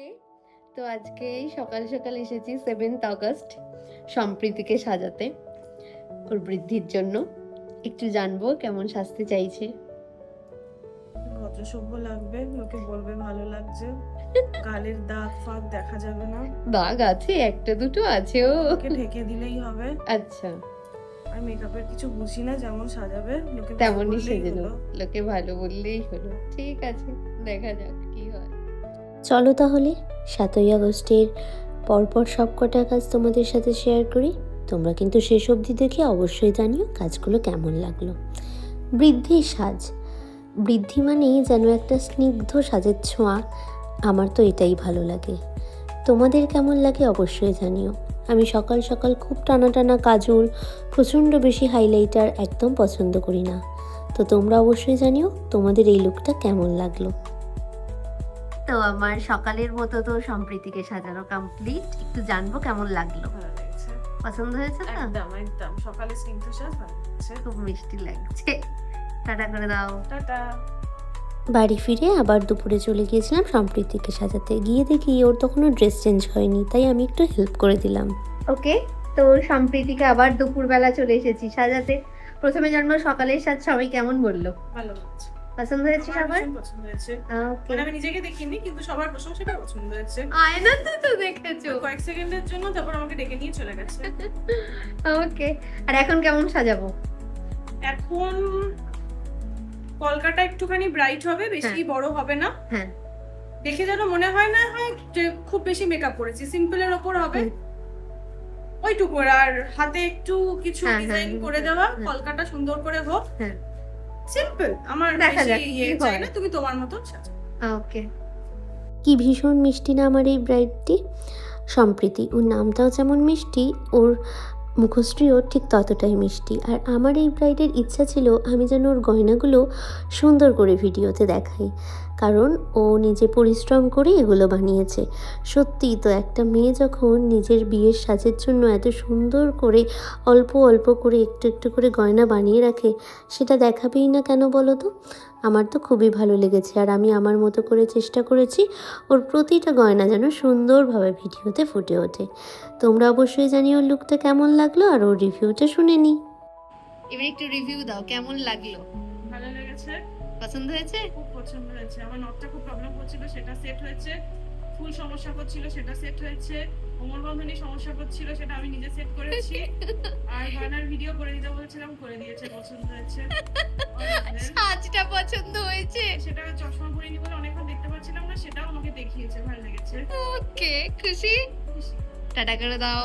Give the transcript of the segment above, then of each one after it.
ওকে, তো আজকে সকাল সকাল এসেছি 7th অগস্ট সম্প্রীতিকে সাজাতে ওর বৃদ্ধির জন্য। একটু জানবো কেমন সাজতে চাইছে। ভদ্রসভ্য লাগবে, লোকে বলবে ভালো লাগছে, গালের দাগ ফাগ দেখা যাবে না, দাগ আছে একটা দুটো আছেও, ওকে ঢেকে দিলেই হবে। আচ্ছা, আর মেকআপের কিছু বুঝি না, যেমন সাজাবে লোকে ভালো তেমনই বললেই সেজে হলো। লোকে ভালো বললেই হলো। ঠিক আছে, দেখা যাক কি হয়। চলো তাহলে 7ই আগস্টের পরপর সব কটা কাজ তোমাদের সাথে শেয়ার করি। তোমরা কিন্তু শেষ অবধি দেখে অবশ্যই জানিও কাজগুলো কেমন লাগলো। বৃদ্ধির সাজ, বৃদ্ধি মানেই যেন একটা স্নিগ্ধ সাজের ছোঁয়া। আমার তো এটাই ভালো লাগে, তোমাদের কেমন লাগে অবশ্যই জানিও। আমি সকাল সকাল খুব টানা টানা কাজল, প্রচণ্ড বেশি হাইলাইটার একদম পছন্দ করি না। তো তোমরা অবশ্যই জানিও তোমাদের এই লুকটা কেমন লাগলো। তো আমার সকালের মতো তো সম্প্রীতিকে সাজানো কমপ্লিট। একটু জানবো কেমন লাগলো। ভালো লাগছে, পছন্দ হয়েছে তো? একদম একদম সকালে স্নিগ্ধ সাজ ভালো লাগছে। খুব মিষ্টি লাগছে। টাটা করে দাও। টাটা। বাড়ি ফিরে আবার দুপুরে চলে গিয়েছিলাম সম্প্রীতিকে সাজাতে। গিয়ে দেখি ওর তখনও ড্রেস চেঞ্জ হয়নি, তাই আমি একটু হেল্প করে দিলাম। ওকে, তো সম্প্রীতিকে আবার দুপুরবেলা চলে এসেছি সাজাতে। প্রথমে জানবো সকালের সাজ সবাই কেমন বললো, ভালো লাগছে, পছন্দ হয়েছে আমার সবার? ভীষণ পছন্দ হয়েছে। ওকে, মানে আমি নিজেকে দেখিনি, কিন্তু সবার প্রশংসাটা পছন্দ হয়েছে। আয়নাতে তো দেখেছো। কয়েক সেকেন্ডের জন্য তারপর আমাকে ডেকে নিয়ে চলে গেছে। ওকে, আর এখন কেমন সাজাবো? এখন কলকাতা একটুখানি ব্রাইট হবে, বেশি বড় হবে না। হ্যাঁ, দেখে যেন মনে হয় না হয় যে খুব বেশি মেকআপ করেছি, সিম্পলের ওপর হবে ওইটুকু। আর হাতে একটু কিছু হ্যাঁ, ডিজাইন হ্যাঁ, করে হ্যাঁ, দেওয়া, হ্যাঁ। কলকাতা সুন্দর করে হোক, হ্যাঁ, সিম্পল। আমার দেখা যাক বেশি কি চাই হয়। না, তুমি তোমার মতো সাজাও। ওকে। কি ভীষণ মিষ্টি না আমার এই ব্রাইডটি, সম্প্রীতি। ওর নামটাও যেমন মিষ্টি, ওর মুখশ্রীও ঠিক ততটাই মিষ্টি। আর আমার এই ব্রাইডের ইচ্ছা ছিল আমি যেন ওর গয়নাগুলো সুন্দর করে ভিডিওতে দেখাই, কারণ ও নিজে পরিশ্রম করে এগুলো বানিয়েছে। সত্যিই তো একটা মেয়ে যখন নিজের বিয়ের সাজের জন্য এত সুন্দর করে অল্প অল্প করে একটু একটু করে গয়না বানিয়ে রাখে, সেটা দেখাবেই না কেন বলো তো? আমার তো খুবই ভালো লেগেছে। আর আমি আমার মতো করে চেষ্টা করেছি ওর প্রতিটা গয়না যেন সুন্দরভাবে ভিডিওতে ফুটে ওঠে। তোমরা অবশ্যই জানিও ওর লুকটা কেমন লাগলো, আর ওর রিভিউটা শুনে নিই। এবার একটু রিভিউ দাও, কেমন লাগলো? ভালো লেগেছে, পছন্দ হয়েছে? খুব পছন্দ হয়েছে। আমার নখটা খুব প্রবলেম করছিল, সেটা সেট হয়েছে। ফুল সমস্যা করছিল, সেটা সেট হয়েছে। কোমর বন্ধনী সমস্যা করছিল, সেটা আমি নিজে সেট করেছি। আর গয়নার ভিডিও করে দিতে বলেছিলাম, করে দিয়েছে, পছন্দ হয়েছে। সাজটা পছন্দ হয়েছে? সেটা চশমা পরিনি বলে অনেকক্ষণ দেখতে পাচ্ছিলাম না, সেটাও আমাকে দেখিয়েছে, ভালো লেগেছে। ওকে, খুশি? টাটা করে দাও।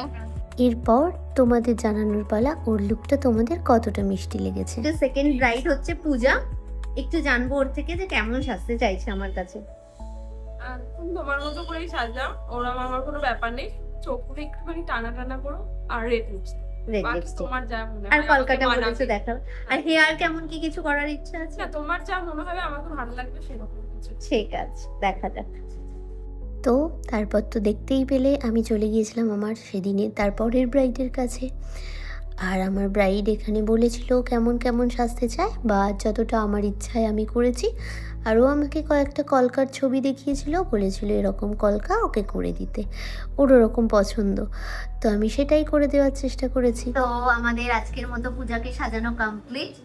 এরপর তোমাদের জানানোর পালা ওর লুকটা তোমাদের কতটা মিষ্টি লেগেছে। সেকেন্ড ব্রাইড হচ্ছে পূজা। একটু জানবো ওর থেকে যে কেমন সাজতে চাইছে আমার কাছে। আর তুমি তোমার মতো করেই সাজলাম, ওরম আমার কোনো ব্যাপার নেই। চোখগুলো একটুখানি টানা টানা করো, আর রেড লিপস্টিক। রেড বাকি লিপস্টিক তোমার যা মনে আর হয় কলকাতা আমাকে বলেছে মানাবে। দেখাও। আর হেয়ার কেমন কি কিছু করার ইচ্ছা আছে? না, তোমার যা মনে হবে আমাকে ভালো লাগবে সেরকম কিছু। ঠিক আছে, দেখা যাক। তো তারপর তো দেখতেই পেলে আমি চলে গিয়েছিলাম আমার সেদিনে তারপরের ব্রাইডের কাছে। আর আমার ব্রাইড এখানে বলেছিল কেমন কেমন সাজতে চায়, বা যতটা আমার ইচ্ছায় আমি করেছি। আরও আমাকে কয়েকটা কলকার ছবি দেখিয়েছিল, বলেছিল এরকম কলকা ওকে করে দিতে, ওর ওরকম পছন্দ। তো আমি সেটাই করে দেওয়ার চেষ্টা করেছি। তো আমাদের আজকের মতো পূজাকে সাজানো কমপ্লিট।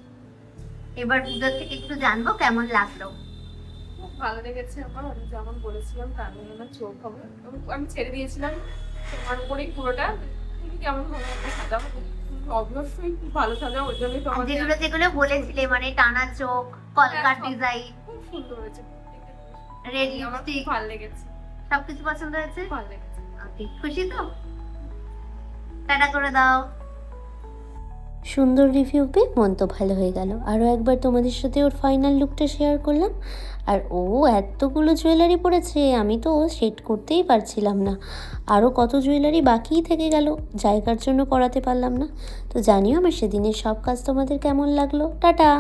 এবার পূজার থেকে একটু জানবো কেমন লাগলো। খুব ভালো লেগেছে আমার, আমি যেমন বলেছিলাম কানে না চোখ হবে, আমি ছেড়ে দিয়েছিলাম তোমার উপরেই পুরোটা। তুমি কেমন ভাবে আমাকে সাজাও, অবশ্যই খুব ভালো সাজাও, ওই জন্যই আর তোমাকে যেগুলো যেগুলো বলেছিলে মানে টানা চোখ, কলকার ডিজাইন, খুব সুন্দর হয়েছে। রেড আমার লিপস্টিক, খুব ভালো লেগেছে, সবকিছু পছন্দ হয়েছে? খুব ভালো লেগেছে। ওকে, খুশি তো? টাটা করে দাও। সুন্দর রিভিউ পেয়ে মন তো ভালো হয়ে গেল। আরও একবার তোমাদের সাথে ওর ফাইনাল লুকটা শেয়ার করলাম। আর ও এতগুলো জুয়েলারি পরেছে, আমি তো সেট করতেই পারছিলাম না। আরও কত জুয়েলারি বাকিই থেকে গেল, জায়গার জন্য পরাতে পারলাম না। তো জানিও আমার সেদিনের সব কাজ তোমাদের কেমন লাগলো। টাটা।